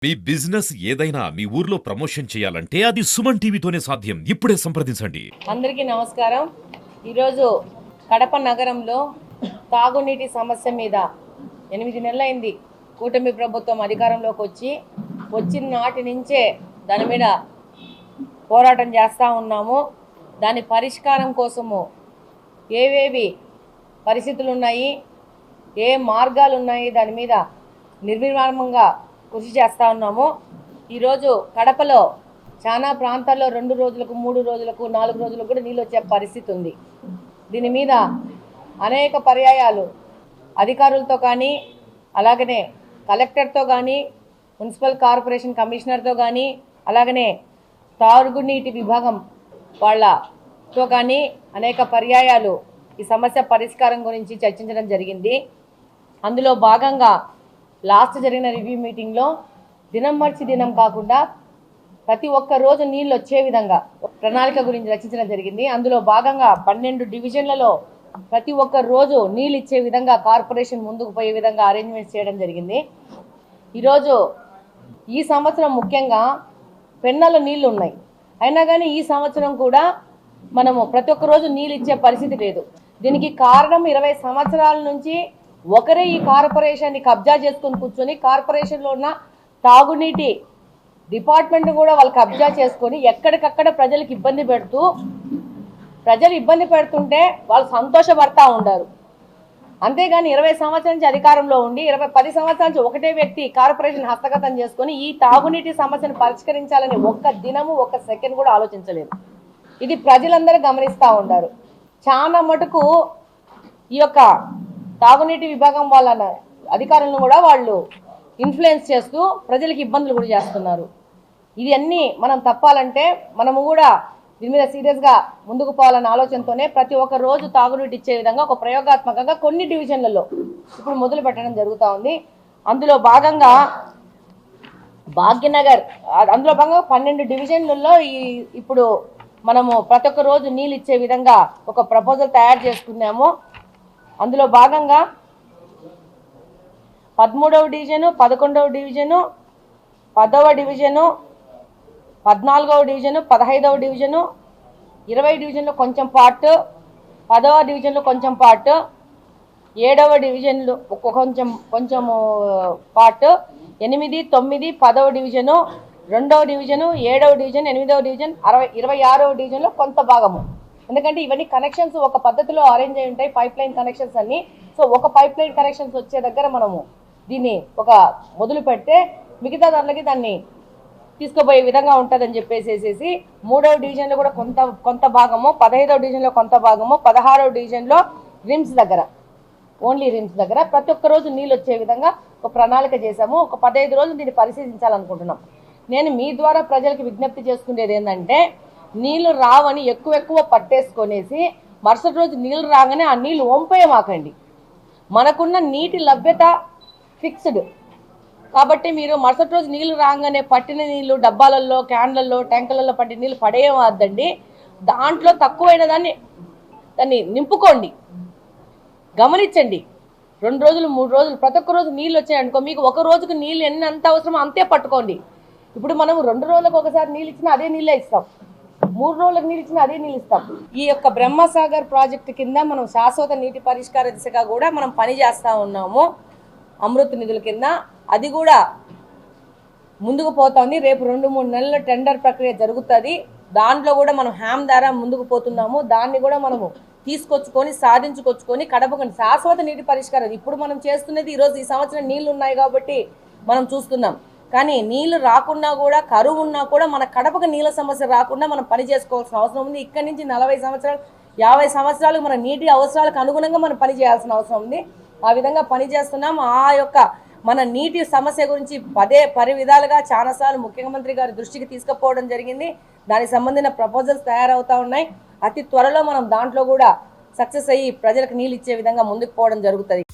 మీ business ఏదైనా మీ ఊర్లో promotion చేయాలంటే అది సుమన్ టీవీతోనే సాధ్యం. ఇప్పుడే సంప్రదించండి. అందరికీ నమస్కారం. ఈరోజు కడప నగరంలో తాగునీటి సమస్య మీద 8 నెలలైంది కూటమి ప్రభుత్వం అధికారంలోకి వచ్చిన నాటి నుంచే దాని మీద పోరాటం చేస్తూ ఉన్నాము. దాని పరిష్కారం కోసము ఏవేవి పరిస్థితులు ఉన్నాయి, ఏ మార్గాలు ఉన్నాయి, దాని మీద నిర్విరామంగా కృషి చేస్తూ ఉన్నాము. ఈరోజు కడపలో చాలా ప్రాంతాల్లో 2 రోజులకు 3 రోజులకు 4 రోజులకు కూడా నీళ్ళు వచ్చే పరిస్థితి ఉంది. దీని మీద అనేక పర్యాయాలు అధికారులతో కానీ, అలాగనే కలెక్టర్తో కానీ, మున్సిపల్ కార్పొరేషన్ కమిషనర్తో కానీ, అలాగనే తాగునీటి విభాగం వాళ్ళతో కానీ అనేక పర్యాయాలు ఈ సమస్య పరిష్కారం గురించి చర్చించడం జరిగింది. అందులో భాగంగా లాస్ట్ జరిగిన రివ్యూ మీటింగ్లో దినం మార్చి దినం కాకుండా ప్రతి ఒక్క రోజు నీళ్ళు వచ్చే విధంగా ప్రణాళిక గురించి రచించడం జరిగింది. అందులో భాగంగా 12 డివిజన్లలో ప్రతి ఒక్క రోజు నీళ్ళు ఇచ్చే విధంగా కార్పొరేషన్ ముందుకు పోయే విధంగా అరేంజ్మెంట్స్ చేయడం జరిగింది. ఈరోజు ఈ సంవత్సరం ముఖ్యంగా పెన్నలో నీళ్లు ఉన్నాయి, అయినా కానీ ఈ సంవత్సరం కూడా మనము ప్రతి ఒక్క రోజు నీళ్ళు ఇచ్చే పరిస్థితి లేదు. దీనికి కారణం 20 సంవత్సరాల నుంచి ఒకరే ఈ కార్పొరేషన్ని కబ్జా చేసుకొని కూర్చొని కార్పొరేషన్లో ఉన్న తాగునీటి డిపార్ట్మెంట్ కూడా వాళ్ళు కబ్జా చేసుకొని ఎక్కడికక్కడ ప్రజలకు ఇబ్బంది పెడుతూ, ప్రజలు ఇబ్బంది పెడుతుంటే వాళ్ళు సంతోషపడతా ఉన్నారు. అంతేగాని 20 సంవత్సరాల నుంచి అధికారంలో ఉండి 10 సంవత్సరాల నుంచి ఒకటే వ్యక్తి కార్పొరేషన్ హస్తగతం చేసుకొని ఈ తాగునీటి సమస్యను పరిష్కరించాలని ఒక్క దినము ఒక్క సెకండ్ కూడా ఆలోచించలేదు. ఇది ప్రజలందరూ గమనిస్తూ ఉన్నారు. చాలా మటుకు ఈ యొక్క తాగునీటి విభాగం వాళ్ళ అధికారులను కూడా వాళ్ళు ఇన్ఫ్లుయెన్స్ చేస్తూ ప్రజలకు ఇబ్బందులు కూడా చేస్తున్నారు. ఇది అన్నీ మనం తప్పాలంటే మనము కూడా దీని మీద సీరియస్గా ముందుకు పోవాలన్న ఆలోచనతోనే ప్రతి ఒక్క రోజు తాగునీటి ఇచ్చే విధంగా ఒక ప్రయోగాత్మకంగా కొన్ని డివిజన్లలో ఇప్పుడు మొదలు పెట్టడం జరుగుతూ ఉంది. అందులో భాగంగా భాగ్యనగర్, అందులో భాగంగా 12 డివిజన్లలో ఇప్పుడు మనము ప్రతి ఒక్క రోజు నీళ్ళు ఇచ్చే విధంగా ఒక ప్రపోజల్ తయారు చేసుకున్నాము. అందులో భాగంగా 13వ డివిజను, 11వ డివిజను, 10వ డివిజను, 14వ డివిజను, 15వ డివిజను, 20 డివిజన్లో కొంచెం పార్ట్, 10వ డివిజన్లో కొంచెం పార్ట్, 7వ డివిజన్లో కొంచెం పార్ట్, 8, 9, 10వ డివిజను, 2వ డివిజను, 7వ డివిజన్, 8వ డివిజన్, 26వ డివిజన్లో కొంత భాగము. ఎందుకంటే ఇవన్నీ కనెక్షన్స్ ఒక పద్ధతిలో అరేంజ్ అయి ఉంటాయి, పైప్ లైన్ కనెక్షన్స్ అన్ని. సో ఒక పైప్ లైన్ కనెక్షన్స్ వచ్చే దగ్గర మనము దీన్ని ఒక మొదలు పెడితే మిగతా దాంట్లోకి దాన్ని తీసుకుపోయే విధంగా ఉంటుందని చెప్పేసేసి 3వ డివిజన్లో కూడా కొంత భాగము, 15వ డివిజన్లో కొంత భాగము, 16వ డివిజన్లో రిమ్స్ దగ్గర, ఓన్లీ రిమ్స్ దగ్గర ప్రతి ఒక్క రోజు నీళ్ళు వచ్చే విధంగా ఒక ప్రణాళిక చేశాము. ఒక 15 రోజులు దీన్ని పరిశీలించాలనుకుంటున్నాం. నేను మీ ద్వారా ప్రజలకు విజ్ఞప్తి చేసుకునేది ఏంటంటే, నీళ్లు రావని ఎక్కువ పట్టేసుకొనేసి మరుసటి రోజు నీళ్లు రాగానే ఆ నీళ్లు వంపేయమాకండి. మనకున్న నీటి లభ్యత ఫిక్స్డ్ కాబట్టి మీరు మరుసటి రోజు నీళ్లు రాగానే పట్టిన నీళ్లు డబ్బాలలో, క్యాన్లలో, ట్యాంకులలో పట్టిన నీళ్ళు పడేయవద్దండి. దాంట్లో తక్కువైన దాన్ని నింపుకోండి. గమనించండి, 2 రోజులు 3 రోజులు ప్రతి ఒక్క రోజు నీళ్ళు వచ్చాయనుకో, మీకు ఒక రోజుకు నీళ్ళు ఎంత అవసరమో అంతే పట్టుకోండి. ఇప్పుడు మనం 2 రోజులకు ఒకసారి నీళ్ళు ఇచ్చినా అదే నీళ్ళే ఇస్తాం, 3 రోజులకు నీళ్ళు ఇచ్చినా అదే నీళ్ళు ఇస్తాం. ఈ యొక్క బ్రహ్మసాగర్ ప్రాజెక్టు కింద మనం శాశ్వత నీటి పరిష్కార దిశగా కూడా మనం పని చేస్తూ ఉన్నాము. అమృత్ నిధుల కింద అది కూడా ముందుకు పోతుంది. రేపు 2-3 నెలల టెండర్ ప్రక్రియ జరుగుతుంది. దాంట్లో కూడా మనం హ్యామ్ ద్వారా ముందుకు పోతున్నాము. దాన్ని కూడా మనము సాధించుకొచ్చుకొని కడపకు శాశ్వత నీటి పరిష్కారం. ఇప్పుడు మనం చేస్తున్నది ఈరోజు ఈ సంవత్సరం నీళ్లు ఉన్నాయి కాబట్టి మనం చూస్తున్నాం. కానీ నీళ్లు రాకున్నా కూడా, కరువు ఉన్నా కూడా మన కడపకు నీళ్ళ సమస్య రాకుండా మనం పని చేసుకోవాల్సిన అవసరం ఉంది. ఇక్కడి నుంచి 40 సంవత్సరాలు 50 సంవత్సరాలు మన నీటి అవసరాలకు అనుగుణంగా మనం పని చేయాల్సిన అవసరం ఉంది. ఆ విధంగా పని చేస్తున్నాం. ఆ యొక్క మన నీటి సమస్య గురించి పరి విధాలుగా చాలాసార్లు ముఖ్యమంత్రి గారి దృష్టికి తీసుకుపోవడం జరిగింది. దానికి సంబంధించిన ప్రపోజల్స్ తయారవుతూ ఉన్నాయి. అతి త్వరలో మనం దాంట్లో కూడా సక్సెస్ అయ్యి ప్రజలకు నీళ్ళు ఇచ్చే విధంగా ముందుకు పోవడం జరుగుతుంది.